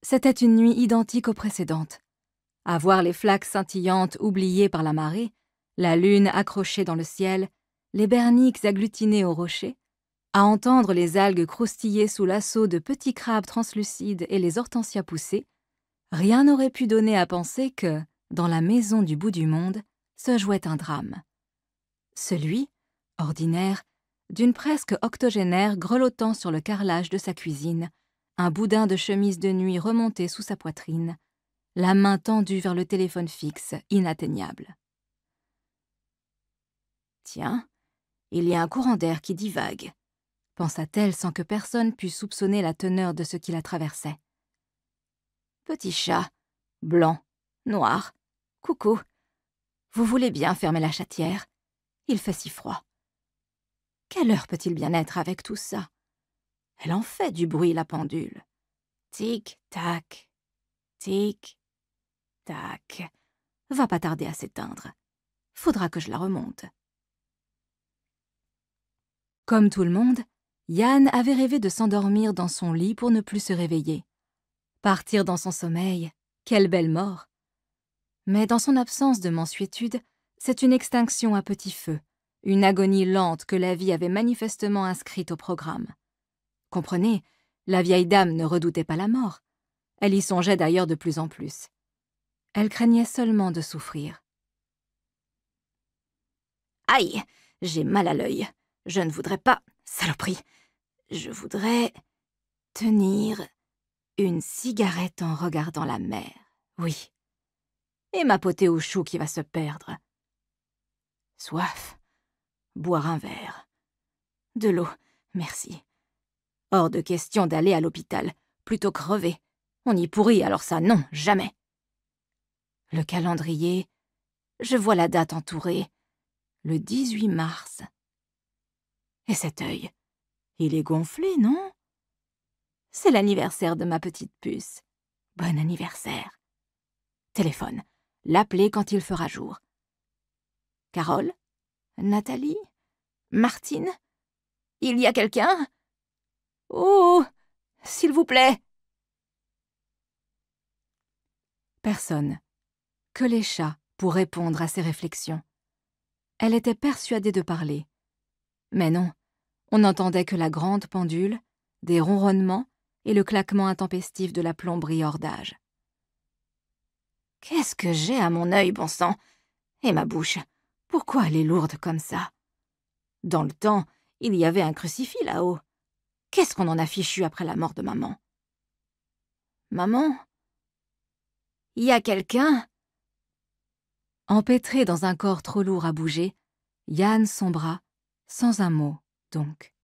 C'était une nuit identique aux précédentes. À voir les flaques scintillantes oubliées par la marée, la lune accrochée dans le ciel, les berniques agglutinées aux rochers, à entendre les algues croustiller sous l'assaut de petits crabes translucides et les hortensias pousser, rien n'aurait pu donner à penser que, dans la maison du bout du monde, se jouait un drame. Celui, ordinaire, d'une presque octogénaire grelottant sur le carrelage de sa cuisine, un boudin de chemise de nuit remonté sous sa poitrine, la main tendue vers le téléphone fixe, inatteignable. « Tiens, il y a un courant d'air qui divague », pensa-t-elle sans que personne pût soupçonner la teneur de ce qui la traversait. « Petit chat, blanc, noir, coucou, vous voulez bien fermer la chatière? Il fait si froid. Quelle heure peut-il bien être avec tout ça? Elle en fait du bruit, la pendule. Tic-tac, tic-tac. Va pas tarder à s'éteindre. Faudra que je la remonte. » Comme tout le monde, Yann avait rêvé de s'endormir dans son lit pour ne plus se réveiller. Partir dans son sommeil, quelle belle mort! Mais dans son absence de mansuétude, c'est une extinction à petit feu, une agonie lente que la vie avait manifestement inscrite au programme. Comprenez, la vieille dame ne redoutait pas la mort. Elle y songeait d'ailleurs de plus en plus. Elle craignait seulement de souffrir. « Aïe, j'ai mal à l'œil. Je ne voudrais pas, saloperie. Je voudrais tenir une cigarette en regardant la mer, oui. Et m'appoter au chou qui va se perdre. Soif, boire un verre. De l'eau, merci. Hors de question d'aller à l'hôpital, plutôt crever. On y pourrit, alors ça, non, jamais. Le calendrier, je vois la date entourée, le 18 mars. Et cet œil, il est gonflé, non? C'est l'anniversaire de ma petite puce. Bon anniversaire. Téléphone, l'appeler quand il fera jour. Carole? Nathalie? Martine? Il y a quelqu'un? Oh, s'il vous plaît. Personne. Que les chats pour répondre à ses réflexions. Elle était persuadée de parler. Mais non, on n'entendait que la grande pendule, des ronronnements et le claquement intempestif de la plomberie hors d'âge. Qu'est-ce que j'ai à mon œil, bon sang? Et ma bouche, pourquoi elle est lourde comme ça? Dans le temps, il y avait un crucifix là-haut. Qu'est-ce qu'on en a fichu après la mort de maman? Maman? Y a quelqu'un? Empêtré dans un corps trop lourd à bouger, Yann sombra, sans un mot, donc.